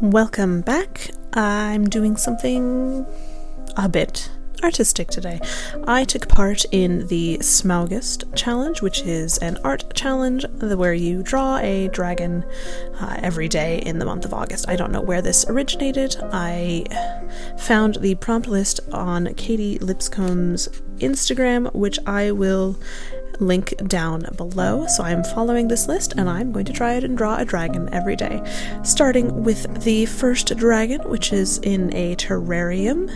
Welcome back. I'm doing something a bit artistic today. I took part in the Smaugust challenge, which is an art challenge where you draw a dragon every day in the month of August. I don't know where this originated. I found the prompt list on Katy Lipscomb's Instagram, which I will link down below. So I'm following this list and I'm going to try it and draw a dragon every day, starting with the first dragon, which is in a terrarium.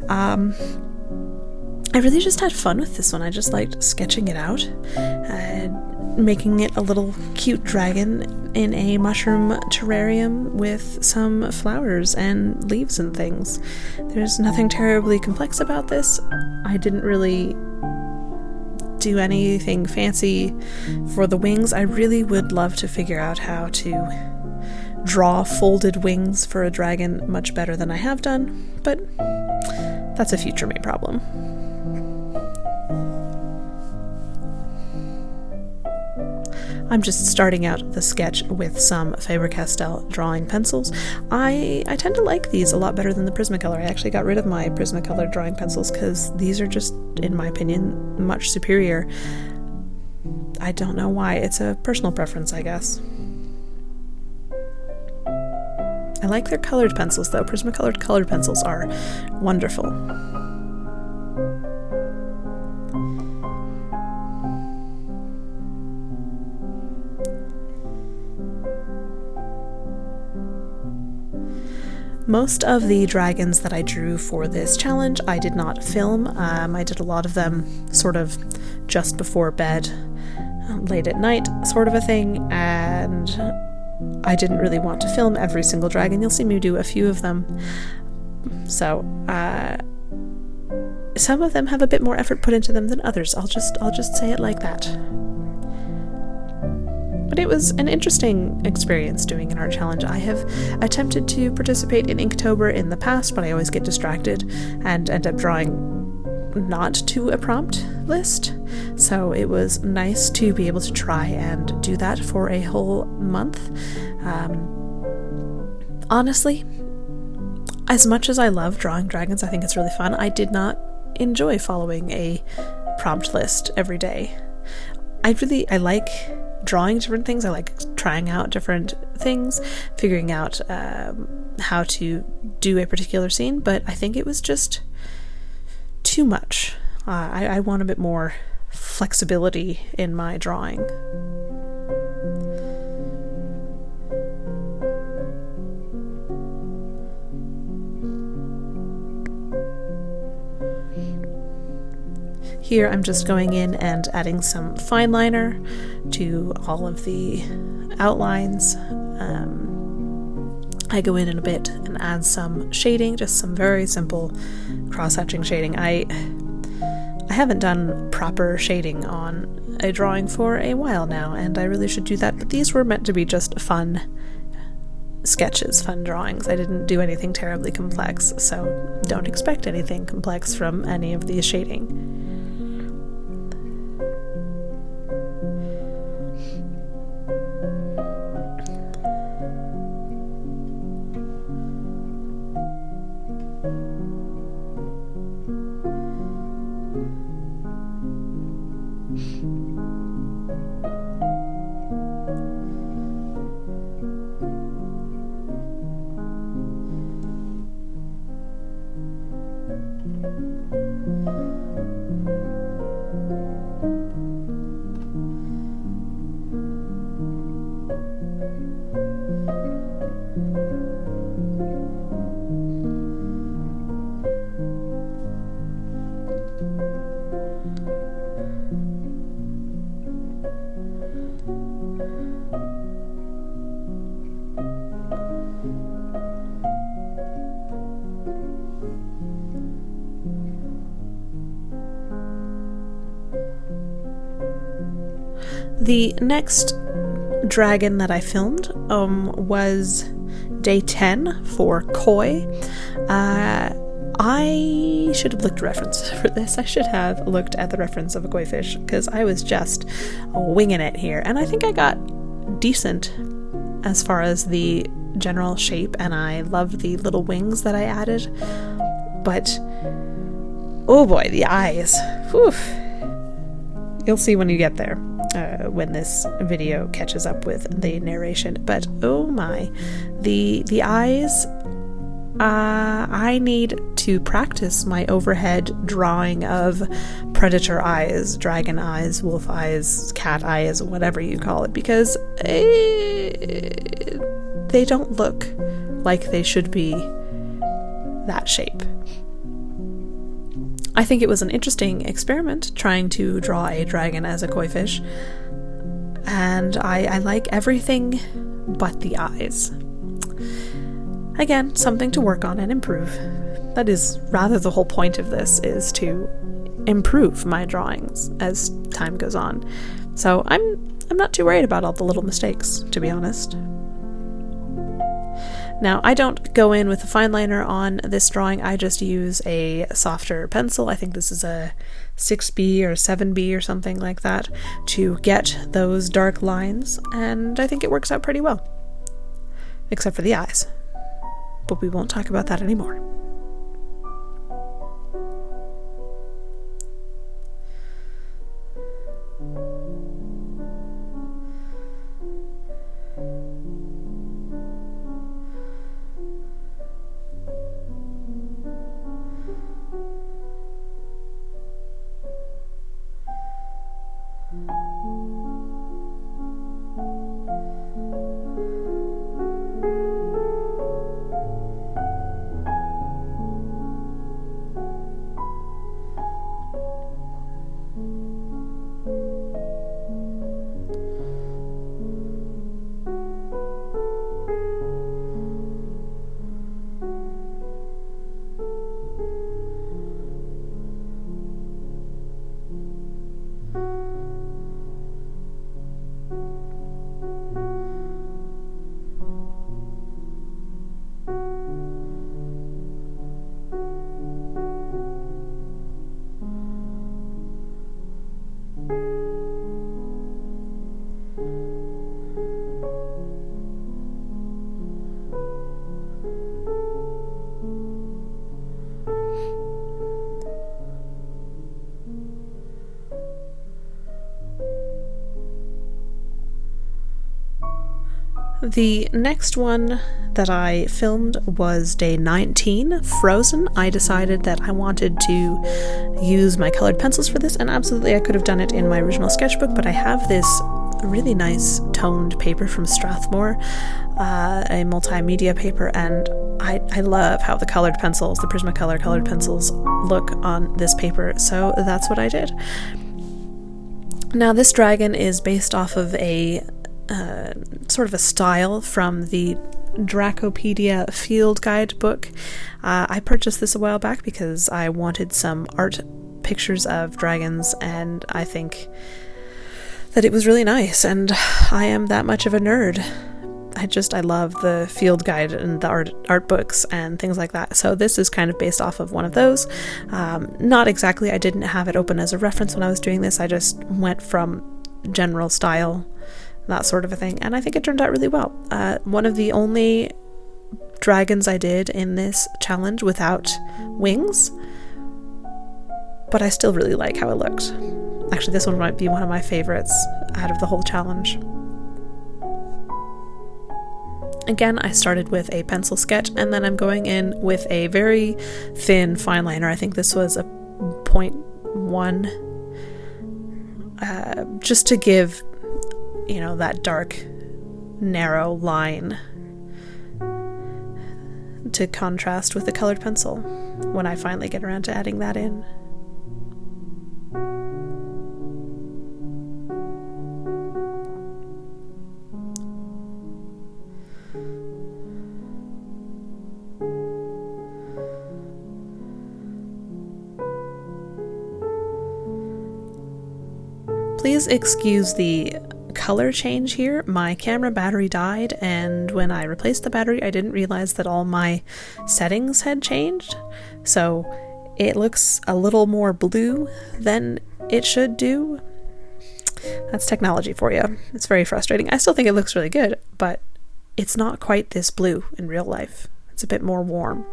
I really just had fun with this one. I just liked sketching it out, making it a little cute dragon in a mushroom terrarium with some flowers and leaves and things. There's nothing terribly complex about this. I didn't really do anything fancy for the wings. I really would love to figure out how to draw folded wings for a dragon much better than I have done, but that's a future me problem. I'm just starting out the sketch with some Faber-Castell drawing pencils. I tend to like these a lot better than the Prismacolor. I actually got rid of my Prismacolor drawing pencils because these are just, in my opinion, much superior. I don't know why. It's a personal preference, I guess. I like their colored pencils, though. Prismacolor colored pencils are wonderful. Most of the dragons that I drew for this challenge I did not film. I did a lot of them sort of just before bed, late at night sort of a thing, and I didn't really want to film every single dragon. You'll see me do a few of them. So some of them have a bit more effort put into them than others. I'll just say it like that. But it was an interesting experience doing an art challenge. I have attempted to participate in Inktober in the past, but I always get distracted and end up drawing not to a prompt list. So it was nice to be able to try and do that for a whole month. Honestly, as much as I love drawing dragons, I think it's really fun, I did not enjoy following a prompt list every day. I like drawing different things. I like trying out different things, figuring out how to do a particular scene, but I think it was just too much. I want a bit more flexibility in my drawing. Here I'm just going in and adding some fine liner to all of the outlines. I go in a bit and add some shading, just some very simple cross-hatching shading. I haven't done proper shading on a drawing for a while now, and I really should do that, but these were meant to be just fun sketches, fun drawings. I didn't do anything terribly complex, so don't expect anything complex from any of the shading. The next dragon that I filmed was day 10 for Koi. I should have looked at reference for this. I should have looked at the reference of a koi fish, because I was just winging it here, and I think I got decent as far as the general shape, and I love the little wings that I added, but oh boy, the eyes. Whew. You'll see when you get there, when this video catches up with the narration, but oh my, the eyes, I need to practice my overhead drawing of predator eyes, dragon eyes, wolf eyes, cat eyes, whatever you call it, because they don't look like they should be that shape. I think it was an interesting experiment trying to draw a dragon as a koi fish, and I like everything but the eyes. Again, something to work on and improve. That is rather the whole point of this, is to improve my drawings as time goes on. So I'm not too worried about all the little mistakes, to be honest. Now, I don't go in with a fine liner on this drawing, I just use a softer pencil. I think this is a 6B or 7B or something like that, to get those dark lines, and I think it works out pretty well. Except for the eyes. But we won't talk about that anymore. The next one that I filmed was day 19, Frozen. I decided that I wanted to use my colored pencils for this, and absolutely I could have done it in my original sketchbook, but I have this really nice toned paper from Strathmore, a multimedia paper, and I love how the colored pencils, the Prismacolor colored pencils, look on this paper, so that's what I did. Now, this dragon is based off of a sort of a style from the Dracopedia field guide book. I purchased this a while back because I wanted some art pictures of dragons, and I think that it was really nice, and I am that much of a nerd. I love the field guide and the art books and things like that. So this is kind of based off of one of those. Not exactly, I didn't have it open as a reference when I was doing this. I just went from general style, that sort of a thing, and I think it turned out really well. One of the only dragons I did in this challenge without wings, but I still really like how it looked. Actually, this one might be one of my favorites out of the whole challenge. Again, I started with a pencil sketch, and then I'm going in with a very thin fine liner. I think this was a 0.1, just to give, you know, that dark, narrow line to contrast with the colored pencil when I finally get around to adding that in. Please excuse the color change here. My camera battery died, and when I replaced the battery I didn't realize that all my settings had changed, so it looks a little more blue than it should do. That's technology for you. It's very frustrating. I still think it looks really good, but it's not quite this blue in real life. It's a bit more warm.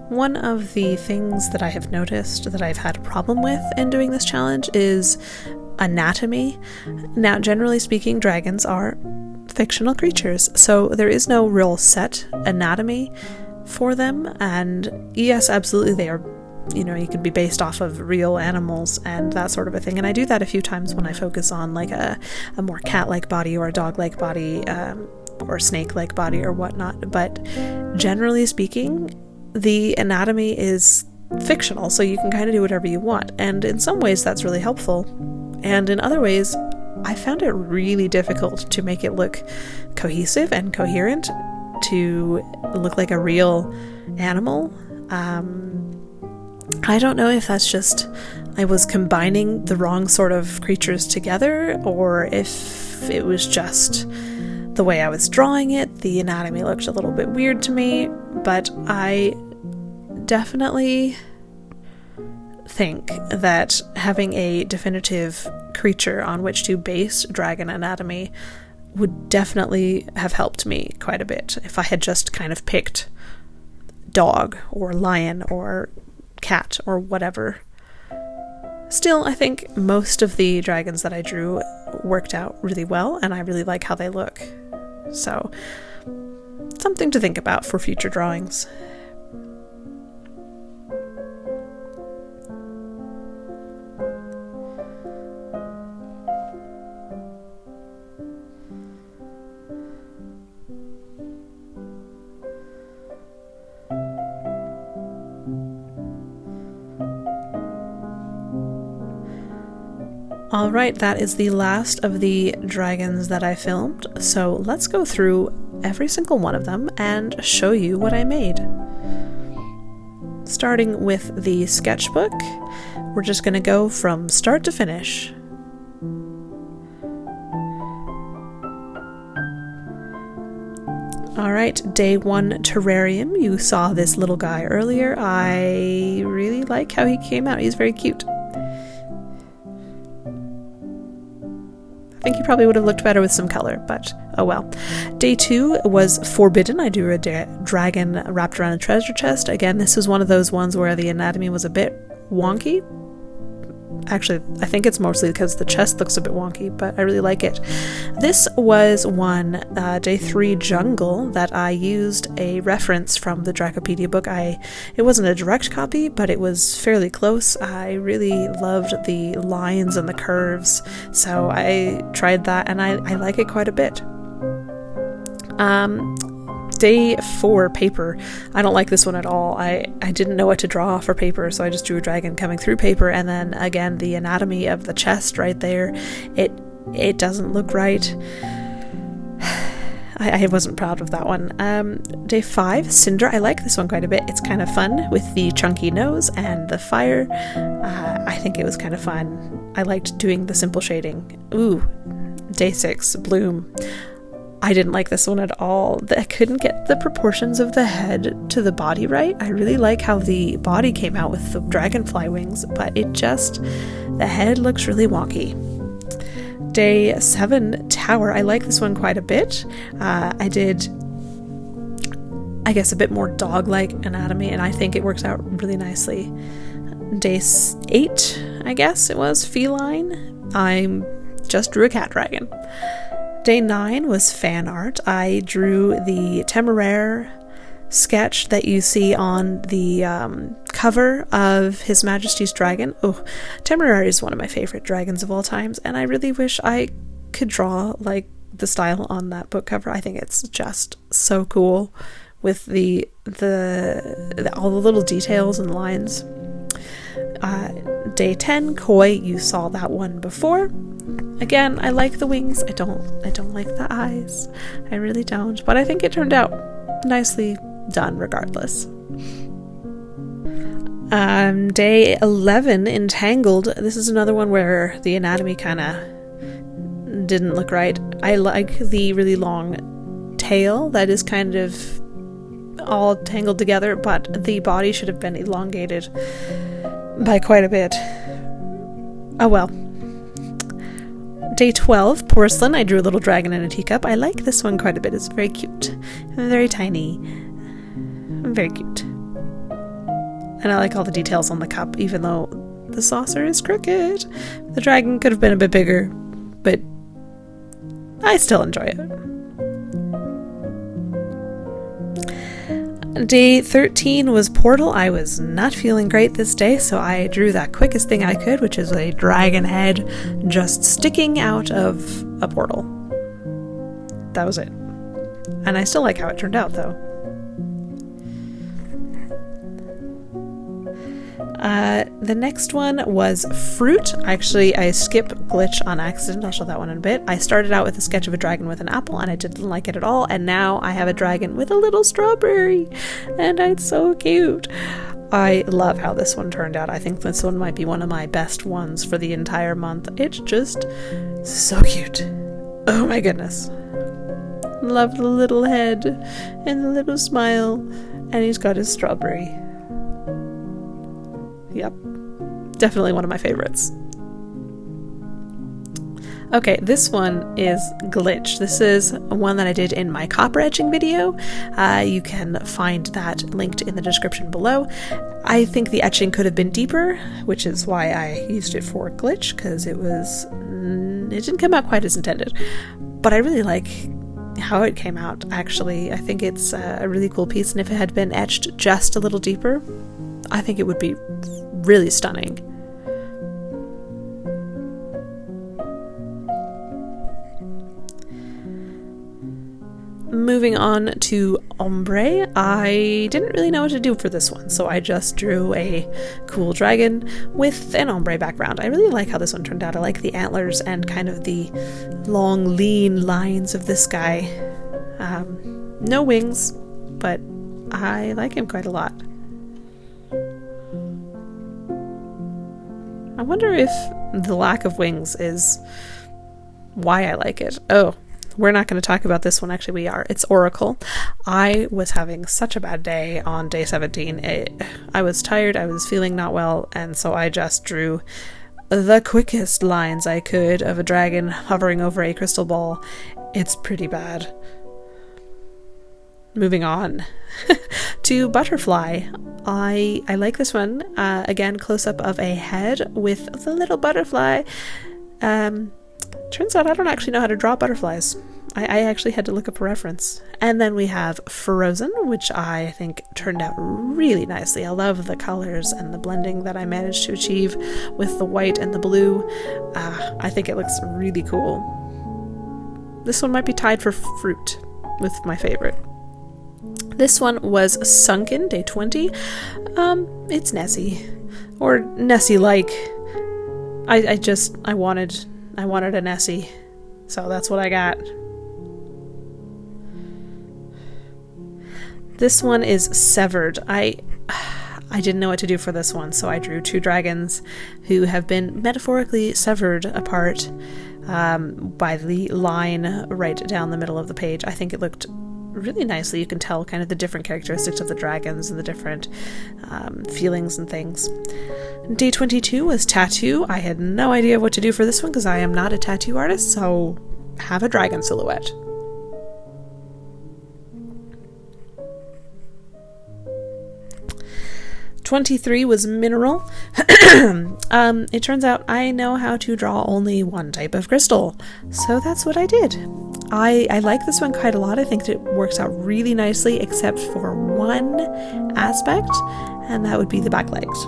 One of the things that I have noticed that I've had a problem with in doing this challenge is anatomy. Now, generally speaking, dragons are fictional creatures, so there is no real set anatomy for them, and yes, absolutely they are, you know, you can be based off of real animals and that sort of a thing, and I do that a few times when I focus on like a more cat-like body or a dog-like body or snake-like body or whatnot, but generally speaking, the anatomy is fictional, so you can kind of do whatever you want, and in some ways that's really helpful, and in other ways I found it really difficult to make it look cohesive and coherent, to look like a real animal. I don't know if that's just I was combining the wrong sort of creatures together, or if it was just the way I was drawing it. The anatomy looked a little bit weird to me, but I definitely think that having a definitive creature on which to base dragon anatomy would definitely have helped me quite a bit if I had just kind of picked dog or lion or cat or whatever. Still, I think most of the dragons that I drew worked out really well, and I really like how they look. So, something to think about for future drawings. Alright, that is the last of the dragons that I filmed, so let's go through every single one of them and show you what I made. Starting with the sketchbook, we're just going to go from start to finish. Alright, day 1 terrarium. You saw this little guy earlier. I really like how he came out. He's very cute. I think he probably would have looked better with some color, but oh well. Day 2 was forbidden. I drew a dragon wrapped around a treasure chest. Again, this is one of those ones where the anatomy was a bit wonky. Actually, I think it's mostly because the chest looks a bit wonky, but I really like it. This was one, day 3 jungle, that I used a reference from the Dracopedia book. It wasn't a direct copy, but it was fairly close. I really loved the lines and the curves, so I tried that, and I like it quite a bit. Day 4, paper. I don't like this one at all. I didn't know what to draw for paper, so I just drew a dragon coming through paper, and then again the anatomy of the chest right there, it doesn't look right. I wasn't proud of that one. Day 5, cinder. I like this one quite a bit. It's kind of fun with the chunky nose and the fire. I think it was kind of fun. I liked doing the simple shading. Ooh, day 6, bloom. I didn't like this one at all. I couldn't get the proportions of the head to the body right. I really like how the body came out with the dragonfly wings, but the head looks really wonky. Day 7, tower. I like this one quite a bit. I did, I guess, a bit more dog-like anatomy, and I think it works out really nicely. Day 8, I guess it was, feline. I just drew a cat dragon. Day 9 was fan art. I drew the Temeraire sketch that you see on the cover of His Majesty's Dragon. Oh, Temporary is one of my favorite dragons of all times, and I really wish I could draw like the style on that book cover. I think it's just so cool with the all the little details and lines. Day 10, Koi, you saw that one before. Again, I like the wings. I don't like the eyes. I really don't, but I think it turned out nicely done regardless. Day 11, Entangled. This is another one where the anatomy kind of didn't look right. I like the really long tail that is kind of all tangled together, but the body should have been elongated by quite a bit. Oh well. Day 12, Porcelain. I drew a little dragon in a teacup. I like this one quite a bit. It's very cute. Very tiny. Very cute. And I like all the details on the cup, even though the saucer is crooked. The dragon could have been a bit bigger, but I still enjoy it. Day 13 was Portal. I was not feeling great this day, so I drew that quickest thing I could, which is a dragon head just sticking out of a portal. That was it. And I still like how it turned out, though. The next one was Fruit. Actually, I skip Glitch on accident. I'll show that one in a bit. I started out with a sketch of a dragon with an apple, and I didn't like it at all, and now I have a dragon with a little strawberry, and it's so cute. I love how this one turned out. I think this one might be one of my best ones for the entire month. It's just so cute. Oh my goodness. Love the little head and the little smile, and he's got his strawberry. Yep, definitely one of my favorites. Okay, this one is Glitch. This is one that I did in my copper etching video. You can find that linked in the description below. I think the etching could have been deeper, which is why I used it for Glitch, because it didn't come out quite as intended. But I really like how it came out, actually. I think it's a really cool piece, and if it had been etched just a little deeper, I think it would be really stunning. Moving on to Ombre, I didn't really know what to do for this one, so I just drew a cool dragon with an ombre background. I really like how this one turned out. I like the antlers and kind of the long, lean lines of this guy. No wings, but I like him quite a lot. I wonder if the lack of wings is why I like it. Oh, we're not going to talk about this one. Actually, we are. It's Oracle. I was having such a bad day on day 17. I was tired, I was feeling not well, and so I just drew the quickest lines I could of a dragon hovering over a crystal ball. It's pretty bad. Moving on to Butterfly. I like this one. Again, close-up of a head with the little butterfly. Turns out I don't actually know how to draw butterflies. I actually had to look up a reference. And then we have Frozen, which I think turned out really nicely. I love the colors and the blending that I managed to achieve with the white and the blue. I think it looks really cool. This one might be tied for Fruit with my favorite. This one was Sunken, day 20. It's Nessie. Or Nessie-like. I wanted a Nessie. So that's what I got. This one is Severed. I didn't know what to do for this one, so I drew two dragons who have been metaphorically severed apart by the line right down the middle of the page. I think it looked really nicely. You can tell kind of the different characteristics of the dragons and the different feelings and things. Day 22 was Tattoo. I had no idea what to do for this one because I am not a tattoo artist, so have a dragon silhouette. '23 was Mineral. It turns out I know how to draw only one type of crystal, so that's what I did. I like this one quite a lot. I think it works out really nicely, except for one aspect, and that would be the back legs.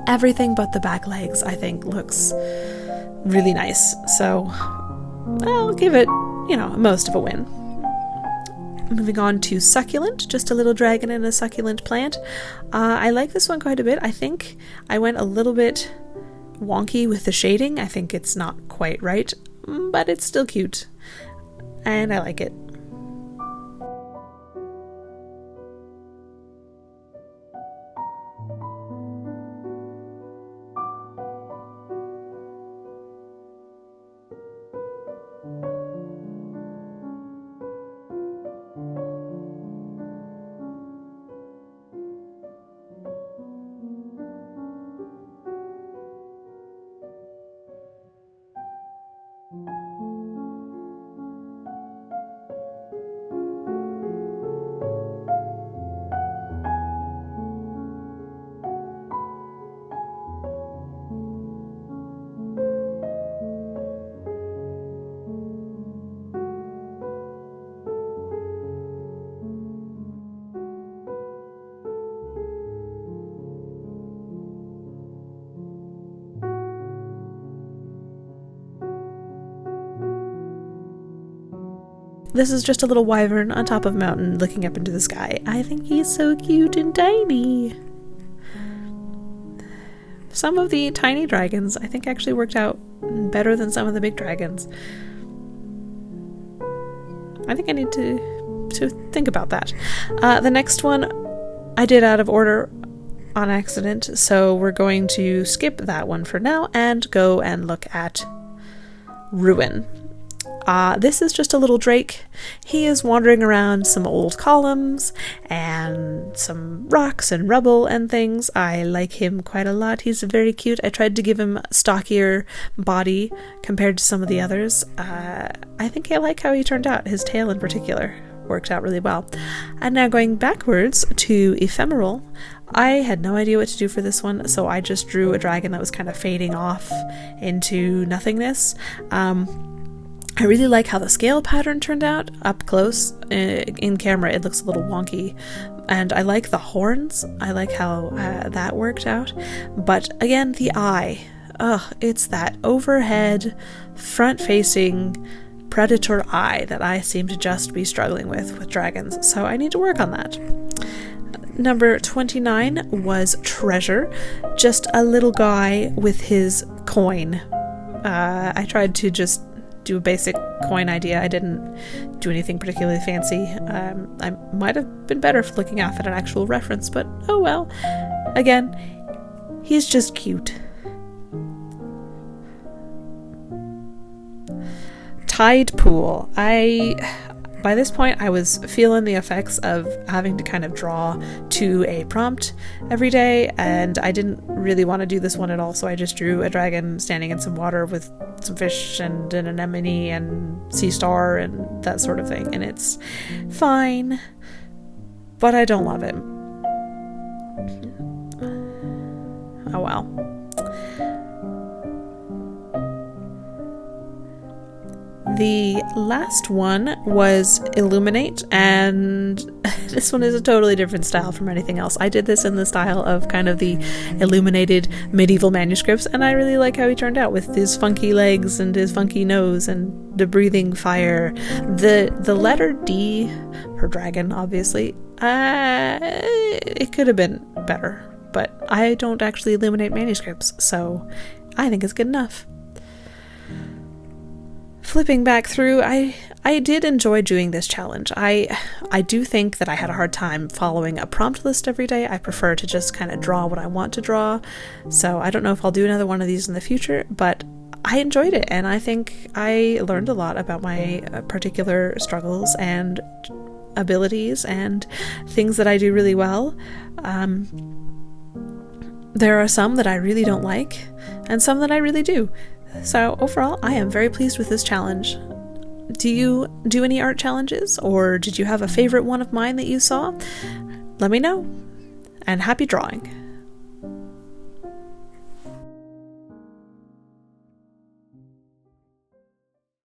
Everything but the back legs, I think, looks really nice, so I'll give it, most of a win. Moving on to succulent, just a little dragon and a succulent plant. I like this one quite a bit. I think I went a little bit wonky with the shading. I think it's not quite right, but it's still cute, and I like it. This is just a little wyvern on top of a mountain looking up into the sky. I think he's so cute and tiny. Some of the tiny dragons I think actually worked out better than some of the big dragons. I think I need to think about that. The next one I did out of order on accident, so we're going to skip that one for now and go and look at Ruin. This is just a little drake. He is wandering around some old columns and some rocks and rubble and things. I like him quite a lot. He's very cute. I tried to give him a stockier body compared to some of the others. I think I like how he turned out. His tail in particular worked out really well. And now going backwards to ephemeral, I had no idea what to do for this one, so I just drew a dragon that was kind of fading off into nothingness. I really like how the scale pattern turned out up close. In camera it looks a little wonky, and I like the horns. I like how that worked out. But again, the eye, it's that overhead front-facing predator eye that I seem to just be struggling with dragons, so I need to work on that. Number 29 was Treasure, just a little guy with his coin. I tried to just do a basic coin idea. I didn't do anything particularly fancy. I might have been better for looking off at an actual reference, but oh well. Again, he's just cute. Tide pool. By this point, I was feeling the effects of having to kind of draw to a prompt every day, and I didn't really want to do this one at all, so I just drew a dragon standing in some water with some fish and an anemone and sea star and that sort of thing, and it's fine, but I don't love it. Oh well. The last one was Illuminate, and this one is a totally different style from anything else. I did this in the style of kind of the illuminated medieval manuscripts, and I really like how he turned out with his funky legs and his funky nose and the breathing fire. The letter D for dragon, obviously, it could have been better, but I don't actually illuminate manuscripts, so I think it's good enough. Flipping back through, I did enjoy doing this challenge. I do think that I had a hard time following a prompt list every day. I prefer to just kind of draw what I want to draw. So I don't know if I'll do another one of these in the future, but I enjoyed it, and I think I learned a lot about my particular struggles and abilities and things that I do really well. There are some that I really don't like, and some that I really do. So overall, I am very pleased with this challenge. Do you do any art challenges, or did you have a favorite one of mine that you saw? Let me know, and happy drawing!